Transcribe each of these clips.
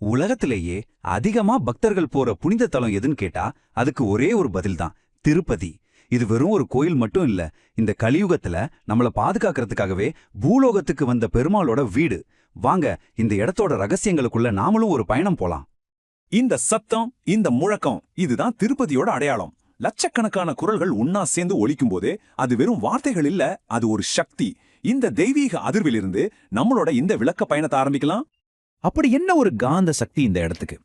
உலகத்திலேயே அதிகமா பக்தர்கள் போற புனித தலம் எதுன்னு கேட்டா அதுக்கு ஒரே ஒரு பதில்தான், திருப்பதி. இது வெறும் ஒரு கோயில் மட்டும் இல்ல, இந்த கலியுகத்துல நம்மள பாதுகாக்கிறதுக்காகவே பூலோகத்துக்கு வந்த பெருமாளோட வீடு. வாங்க, இந்த இடத்தோட ரகசியங்களுக்குள்ள நாமளும் ஒரு பயணம் போலாம். இந்த சத்தம், இந்த முழக்கம், இதுதான் திருப்பதியோட அடையாளம். லட்சக்கணக்கான குரல்கள் ஒன்னா சேர்ந்து ஒலிக்கும் போதே அது வெறும் வார்த்தைகள் இல்ல, அது ஒரு சக்தி. இந்த தெய்வீக அதிர்விலிருந்து நம்மளோட இந்த விளக்க பயணத்தை ஆரம்பிக்கலாம். அப்படி என்ன ஒரு காந்த சக்தி இந்த இடத்துக்கு?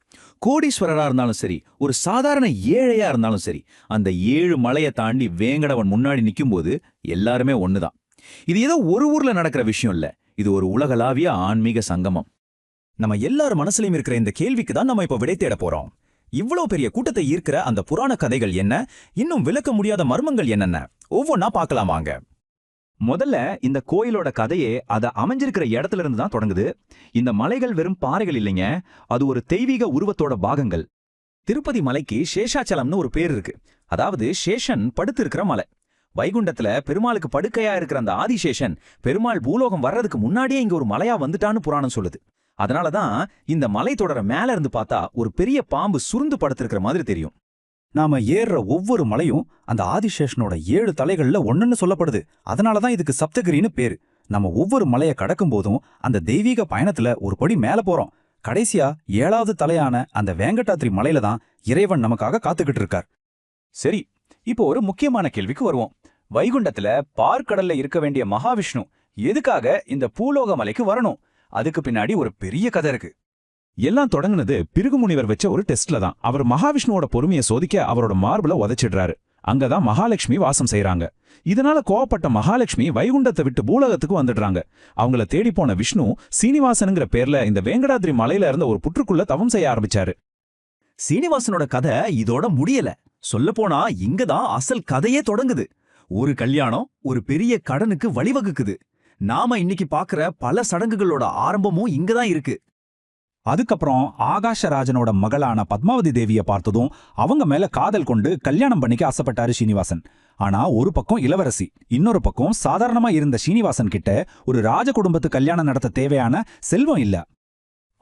கோடீஸ்வரரா இருந்தாலும் சரி, ஒரு சாதாரண ஏழையா இருந்தாலும் சரி, அந்த 7 மலையை தாண்டி வேங்கடவன் முன்னாடி நிக்கும்போது எல்லாருமே ஒண்ணுதான். இது ஏதோ ஒரு ஊர்ல நடக்கிற விஷயம் இல்ல, இது ஒரு உலகளாவிய ஆன்மீக சங்கமம். நம்ம எல்லார் மனசுலயும் இருக்கிற இந்த கேள்விக்கு தான் நம்ம இப்ப விடை தேட போறோம். இவ்வளவு பெரிய கூட்டத்தை ஈர்க்கிற அந்த புராண கதைகள் என்ன, இன்னும் விளக்க முடியாத மர்மங்கள் என்னென்ன, ஒவ்வொன்னா பார்க்கலாம் வாங்க. முதல்ல இந்த கோயிலோட கதையே அத அமைஞ்சிருக்கிற இடத்துல இருந்து தான் தொடங்குது. இந்த மலைகள் வெறும் பாறைகள் இல்லைங்க, அது ஒரு தெய்வீக உருவத்தோட பாகங்கள். திருப்பதி மலைக்கு சேஷாச்சலம்னு ஒரு பேர் இருக்கு. அதாவது சேஷன் படுத்து இருக்கிற மலை. வைகுண்டத்துல பெருமாளுக்கு படுக்கையா இருக்கிற அந்த ஆதிசேஷன் பெருமாள் பூலோகம் வர்றதுக்கு முன்னாடியே இங்க ஒரு மலையா வந்துட்டான்னு புராணம் சொல்லுது. அதனாலதான் இந்த மலை தொடர மேல இருந்து பார்த்தா ஒரு பெரிய பாம்பு சுருந்து படுத்திருக்கிற மாதிரி தெரியும். நாம ஏறுற ஒவ்வொரு மலையும் அந்த ஆதிசேஷனோட 7 தலைகள்ல ஒண்ணுன்னு சொல்லப்படுது. அதனாலதான் இதுக்கு சப்தகிரின்னு பேரு. நம்ம ஒவ்வொரு மலையை கடக்கும் போதும் அந்த தெய்வீக பயணத்துல ஒரு படி மேல போறோம். கடைசியா 7வது தலையான அந்த வேங்கடாத்ரி மலையில தான் இறைவன் நமக்காக காத்துக்கிட்டு இருக்கார். சரி, இப்போ ஒரு முக்கியமான கேள்விக்கு வருவோம். வைகுண்டத்துல பார்க்கடல்ல இருக்க வேண்டிய மகாவிஷ்ணு எதுக்காக இந்த பூலோக மலைக்கு வரணும்? அதுக்கு பின்னாடி ஒரு பெரிய கதை இருக்கு. எல்லாம் தொடங்குனது பிருகு முனிவர் வச்ச ஒரு டெஸ்ட்ல தான். அவர் மகாவிஷ்ணுவோட பொறுமையை சோதிக்க அவரோட மார்புல உதைச்சிடுறாரு. அங்கதான் மகாலட்சுமி வாசம் செய்யறாங்க. இதனால கோவப்பட்ட மகாலட்சுமி வைகுண்டத்தை விட்டு பூலோகத்துக்கு வந்துடுறாங்க. அவங்கள தேடி போன விஷ்ணு சீனிவாசனுங்கிற பேர்ல இந்த வேங்கடாத்ரி மலையில இருந்த ஒரு புற்றுக்குள்ள தவம் செய்ய ஆரம்பிச்சாரு. சீனிவாசனோட கதை இதோட முடியல. சொல்லப்போனா இங்கதான் அசல் கதையே தொடங்குது. ஒரு கல்யாணம் ஒரு பெரிய கடனுக்கு வழிவகுக்குது. நாம இன்னைக்கு பாக்குற பல சடங்குகளோட ஆரம்பமும் இங்கதான் இருக்கு. அதுக்கப்புறம் ஆகாஷராஜனோட மகளான பத்மாவதி தேவிய பார்த்ததும் அவங்க மேல காதல் கொண்டு கல்யாணம் பண்ணிக்க ஆசைப்பட்டாரு சீனிவாசன். ஆனா ஒரு பக்கம் இளவரசி, இன்னொரு பக்கம் சாதாரணமா இருந்த சீனிவாசன் கிட்ட ஒரு ராஜ குடும்பத்து கல்யாணம் நடத்த தேவையான செல்வம் இல்ல.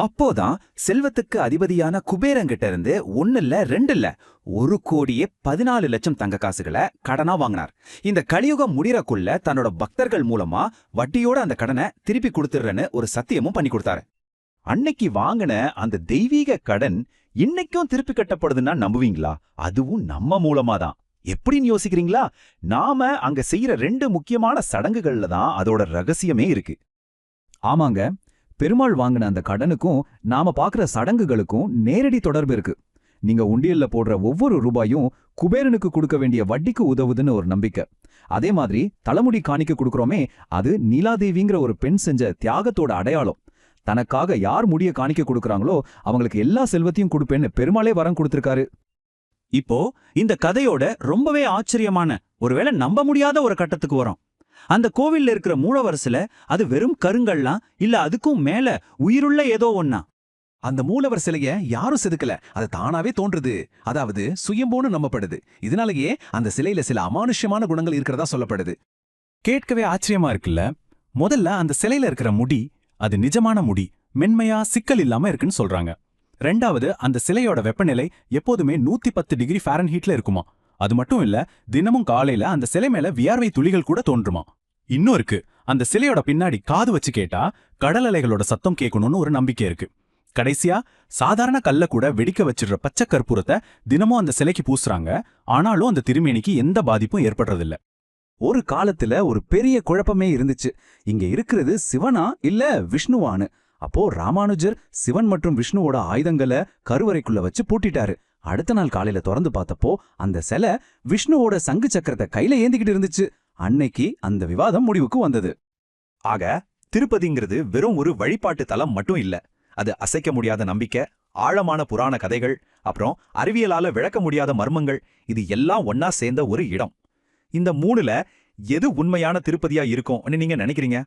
அப்போதான் செல்வத்துக்கு அதிபதியான குபேரங்கிட்ட இருந்து 1 இல்ல 2 இல்ல 1,14,00,000 தங்க காசுகளை கடனா வாங்கினார். இந்த கலியுகம் முடிறக்குள்ள தன்னோட பக்தர்கள் மூலமா வட்டியோட அந்த கடனை திருப்பி கொடுத்துறேன்னு ஒரு சத்தியமும் பண்ணி கொடுத்தாரு. அன்னைக்கு வாங்கின அந்த தெய்வீக கடன் இன்னைக்கும் திருப்பி கட்டப்படுதுன்னா நம்புவீங்களா? அதுவும் நம்ம மூலமா தான். எப்படின்னு யோசிக்கிறீங்களா? நாம அங்க செய்யற 2 முக்கியமான சடங்குகள்ல தான் அதோட ரகசியமே இருக்கு. ஆமாங்க, பெருமாள் வாங்கின அந்த கடனுக்கும் நாம பாக்குற சடங்குகளுக்கும் நேரடி தொடர்பு இருக்கு. நீங்க உண்டியல்ல போடுற ஒவ்வொரு ரூபாயும் குபேரனுக்கு கொடுக்க வேண்டிய வட்டிக்கு உதவுதுன்னு ஒரு நம்பிக்கை. அதே மாதிரி தலைமுடி காணிக்க கொடுக்கறோமே, அது நீலாதேவிங்கிற ஒரு பெண் செஞ்ச தியாகத்தோட அடையாளம். தனக்காக யார் முடிய காணிக்க கொடுக்கறாங்களோ அவங்களுக்கு எல்லா செல்வத்தையும் கொடுப்பேன்னு பெருமாளே வரம் கொடுத்திருக்காரு. இப்போ இந்த கதையோட ரொம்பவே ஆச்சரியமான, ஒருவேளை நம்ப முடியாத ஒரு கட்டத்துக்கு வரும். அந்த கோவில்ல இருக்கிற மூலவரசுல அது வெறும் கருங்கல்லாம் இல்ல அதுக்கும் மேல உயிருள்ள ஏதோ ஒன்னா? அந்த மூலவர் சிலைய யாரும் செதுக்கல, அது தானாவே தோன்றுது. அதாவது சுயம்போன்னு நம்பப்படுது. இதனாலேயே அந்த சிலையில சில அமானுஷ்யமான குணங்கள் இருக்கிறதா சொல்லப்படுது. கேட்கவே ஆச்சரியமா இருக்குல்ல? முதல்ல அந்த சிலையில இருக்கிற முடி, அது நிஜமான முடி, மென்மையா சிக்கல் இல்லாம இருக்குன்னு சொல்றாங்க. 2வது, அந்த சிலையோட வெப்பநிலை எப்போதுமே 110 டிகிரி ஃபாரன்ஹீட்ல இருக்குமா. அது மட்டும் இல்ல, தினமும் காலையில அந்த சிலை மேல வியர்வை துளிகள் கூட தோன்றுமா. இன்னும் இருக்கு, அந்த சிலையோட பின்னாடி காது வச்சு கேட்டா கடல் அலைகளோட சத்தம் கேட்கணும்னு ஒரு நம்பிக்கை இருக்கு. கடைசியா, சாதாரண கல்ல கூட வெடிக்க வச்சிடுற பச்சை கற்பூரத்தை தினமும் அந்த சிலைக்கு பூசுறாங்க. ஆனாலும் அந்த திருமேனிக்கு எந்த பாதிப்பும் ஏற்படுறதில்ல. ஒரு காலத்துல ஒரு பெரிய குழப்பமே இருந்துச்சு, இங்க இருக்கிறது சிவனா இல்ல விஷ்ணுவான்னு. அப்போ ராமானுஜர் சிவன் மற்றும் விஷ்ணுவோட ஆயுதங்களை கருவறைக்குள்ள வச்சு பூட்டிட்டாரு. அடுத்த நாள் காலையில திறந்து பார்த்தப்போ அந்த சிலை விஷ்ணுவோட சங்கு சக்கரத்தை கையில ஏந்திக்கிட்டு இருந்துச்சு. அன்னைக்கு அந்த விவாதம் முடிவுக்கு வந்தது. ஆக திருப்பதிங்கிறது வெறும் ஒரு வழிபாட்டு தலம் மட்டும் இல்ல, அது அசைக்க முடியாத நம்பிக்கை, ஆழமான புராண கதைகள், அப்புறம் அறிவியலால விளக்க முடியாத மர்மங்கள், இது எல்லாம் ஒன்னா சேர்ந்த ஒரு இடம். இந்த 3ல எது உண்மையான திருப்பதியா இருக்கும்னு நீங்க நினைக்கிறீங்க?